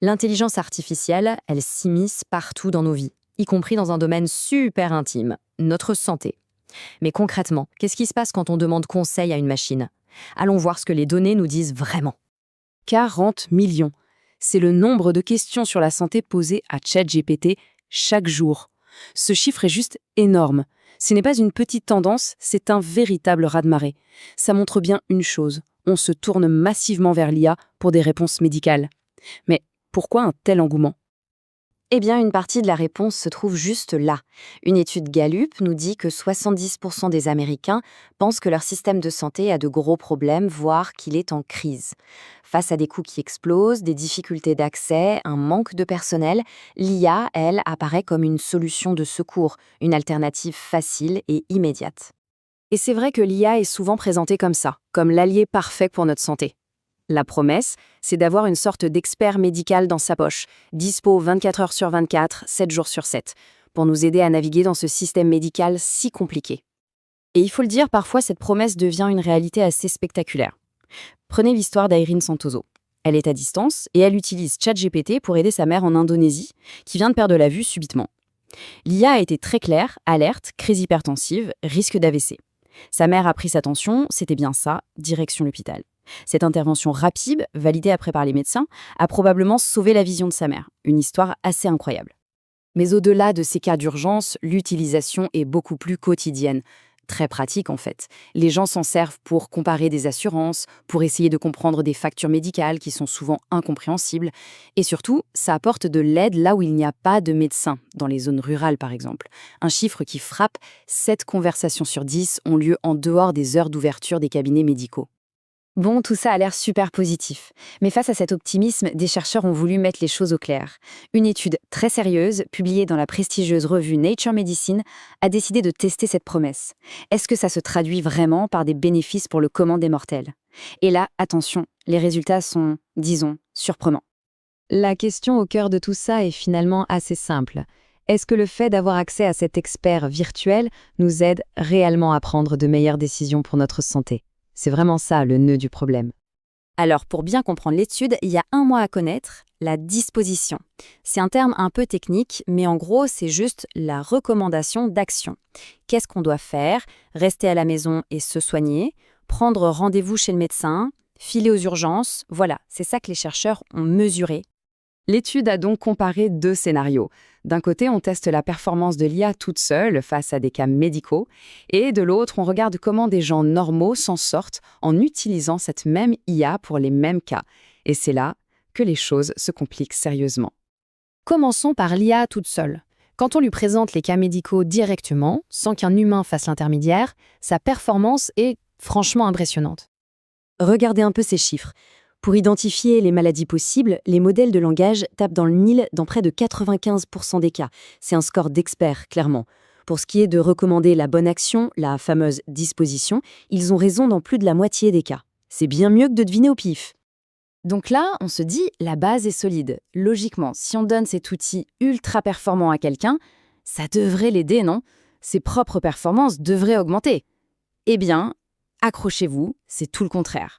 L'intelligence artificielle, elle s'immisce partout dans nos vies, y compris dans un domaine super intime, notre santé. Mais concrètement, qu'est-ce qui se passe quand on demande conseil à une machine? Allons voir ce que les données nous disent vraiment. 40 millions. C'est le nombre de questions sur la santé posées à ChatGPT chaque jour. Ce chiffre est juste énorme. Ce n'est pas une petite tendance, c'est un véritable raz-de-marée. Ça montre bien une chose, on se tourne massivement vers l'IA pour des réponses médicales. Mais pourquoi un tel engouement? Eh bien, une partie de la réponse se trouve juste là. Une étude Gallup nous dit que 70% des Américains pensent que leur système de santé a de gros problèmes, voire qu'il est en crise. Face à des coûts qui explosent, des difficultés d'accès, un manque de personnel, l'IA, elle, apparaît comme une solution de secours, une alternative facile et immédiate. Et c'est vrai que l'IA est souvent présentée comme ça, comme l'allié parfait pour notre santé. La promesse, c'est d'avoir une sorte d'expert médical dans sa poche, dispo 24 heures sur 24, 7 jours sur 7, pour nous aider à naviguer dans ce système médical si compliqué. Et il faut le dire, parfois cette promesse devient une réalité assez spectaculaire. Prenez l'histoire d'Irene Santoso. Elle est à distance et elle utilise ChatGPT pour aider sa mère en Indonésie, qui vient de perdre la vue subitement. L'IA a été très claire, alerte, crise hypertensive, risque d'AVC. Sa mère a pris sa tension, c'était bien ça, direction l'hôpital. Cette intervention rapide, validée après par les médecins, a probablement sauvé la vision de sa mère. Une histoire assez incroyable. Mais au-delà de ces cas d'urgence, l'utilisation est beaucoup plus quotidienne. Très pratique en fait. Les gens s'en servent pour comparer des assurances, pour essayer de comprendre des factures médicales qui sont souvent incompréhensibles. Et surtout, ça apporte de l'aide là où il n'y a pas de médecin, dans les zones rurales par exemple. Un chiffre qui frappe, 7 conversations sur 10 ont lieu en dehors des heures d'ouverture des cabinets médicaux. Bon, tout ça a l'air super positif. Mais face à cet optimisme, des chercheurs ont voulu mettre les choses au clair. Une étude très sérieuse, publiée dans la prestigieuse revue Nature Medicine, a décidé de tester cette promesse. Est-ce que ça se traduit vraiment par des bénéfices pour le commun des mortels? Et là, attention, les résultats sont, disons, surprenants. La question au cœur de tout ça est finalement assez simple. Est-ce que le fait d'avoir accès à cet expert virtuel nous aide réellement à prendre de meilleures décisions pour notre santé? C'est vraiment ça le nœud du problème. Alors, pour bien comprendre l'étude, il y a un mot à connaître, la disposition. C'est un terme un peu technique, mais en gros, c'est juste la recommandation d'action. Qu'est-ce qu'on doit faire? Rester à la maison et se soigner, prendre rendez-vous chez le médecin, filer aux urgences, voilà, c'est ça que les chercheurs ont mesuré. L'étude a donc comparé 2 scénarios. D'un côté, on teste la performance de l'IA toute seule face à des cas médicaux, et de l'autre, on regarde comment des gens normaux s'en sortent en utilisant cette même IA pour les mêmes cas. Et c'est là que les choses se compliquent sérieusement. Commençons par l'IA toute seule. Quand on lui présente les cas médicaux directement, sans qu'un humain fasse l'intermédiaire, sa performance est franchement impressionnante. Regardez un peu ces chiffres. Pour identifier les maladies possibles, les modèles de langage tapent dans le mille dans près de 95% des cas. C'est un score d'expert, clairement. Pour ce qui est de recommander la bonne action, la fameuse disposition, ils ont raison dans plus de la moitié des cas. C'est bien mieux que de deviner au pif. Donc là, on se dit, la base est solide. Logiquement, si on donne cet outil ultra performant à quelqu'un, ça devrait l'aider, non? Ses propres performances devraient augmenter. Eh bien, accrochez-vous, c'est tout le contraire.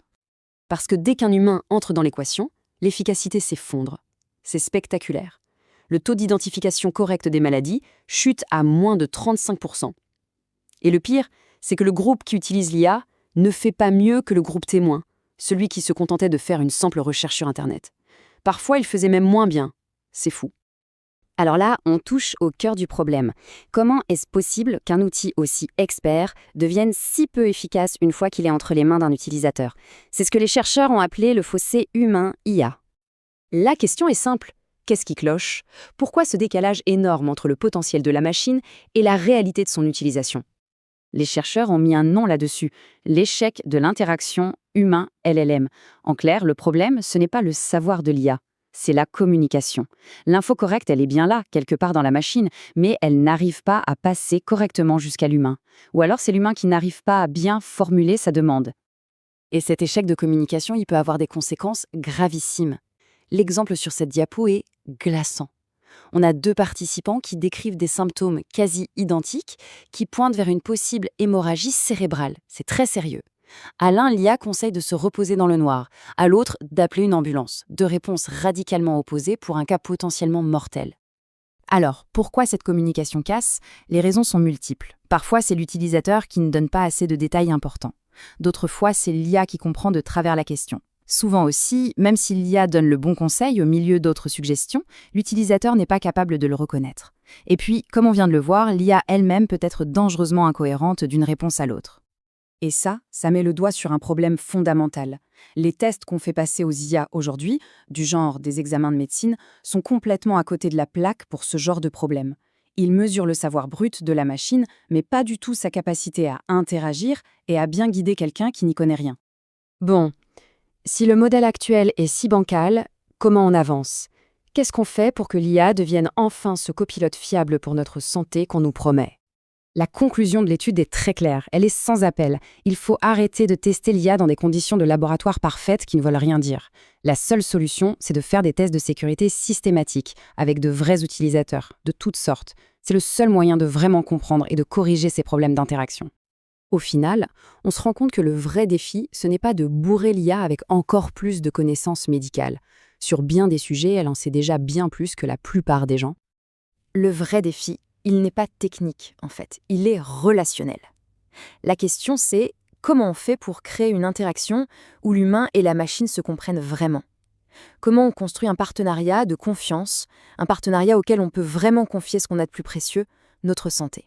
Parce que dès qu'un humain entre dans l'équation, l'efficacité s'effondre. C'est spectaculaire. Le taux d'identification correcte des maladies chute à moins de 35%. Et le pire, c'est que le groupe qui utilise l'IA ne fait pas mieux que le groupe témoin, celui qui se contentait de faire une simple recherche sur Internet. Parfois, il faisait même moins bien. C'est fou. Alors là, on touche au cœur du problème. Comment est-ce possible qu'un outil aussi expert devienne si peu efficace une fois qu'il est entre les mains d'un utilisateur? C'est ce que les chercheurs ont appelé le fossé humain-IA. La question est simple. Qu'est-ce qui cloche? Pourquoi ce décalage énorme entre le potentiel de la machine et la réalité de son utilisation? Les chercheurs ont mis un nom là-dessus, l'échec de l'interaction humain-LLM. En clair, le problème, ce n'est pas le savoir de l'IA. C'est la communication. L'info correcte, elle est bien là, quelque part dans la machine, mais elle n'arrive pas à passer correctement jusqu'à l'humain. Ou alors c'est l'humain qui n'arrive pas à bien formuler sa demande. Et cet échec de communication, il peut avoir des conséquences gravissimes. L'exemple sur cette diapo est glaçant. On a 2 participants qui décrivent des symptômes quasi identiques, qui pointent vers une possible hémorragie cérébrale. C'est très sérieux. À l'un, l'IA conseille de se reposer dans le noir, à l'autre, d'appeler une ambulance. Deux réponses radicalement opposées pour un cas potentiellement mortel. Alors, pourquoi cette communication casse? Les raisons sont multiples. Parfois, c'est l'utilisateur qui ne donne pas assez de détails importants. D'autres fois, c'est l'IA qui comprend de travers la question. Souvent aussi, même si l'IA donne le bon conseil au milieu d'autres suggestions, l'utilisateur n'est pas capable de le reconnaître. Et puis, comme on vient de le voir, l'IA elle-même peut être dangereusement incohérente d'une réponse à l'autre. Et ça met le doigt sur un problème fondamental. Les tests qu'on fait passer aux IA aujourd'hui, du genre des examens de médecine, sont complètement à côté de la plaque pour ce genre de problème. Ils mesurent le savoir brut de la machine, mais pas du tout sa capacité à interagir et à bien guider quelqu'un qui n'y connaît rien. Bon, si le modèle actuel est si bancal, comment on avance? Qu'est-ce qu'on fait pour que l'IA devienne enfin ce copilote fiable pour notre santé qu'on nous promet? La conclusion de l'étude est très claire, elle est sans appel. Il faut arrêter de tester l'IA dans des conditions de laboratoire parfaites qui ne veulent rien dire. La seule solution, c'est de faire des tests de sécurité systématiques, avec de vrais utilisateurs, de toutes sortes. C'est le seul moyen de vraiment comprendre et de corriger ces problèmes d'interaction. Au final, on se rend compte que le vrai défi, ce n'est pas de bourrer l'IA avec encore plus de connaissances médicales. Sur bien des sujets, elle en sait déjà bien plus que la plupart des gens. Le vrai défi, il n'est pas technique, en fait, il est relationnel. La question, c'est comment on fait pour créer une interaction où l'humain et la machine se comprennent vraiment? Comment on construit un partenariat de confiance, un partenariat auquel on peut vraiment confier ce qu'on a de plus précieux, notre santé?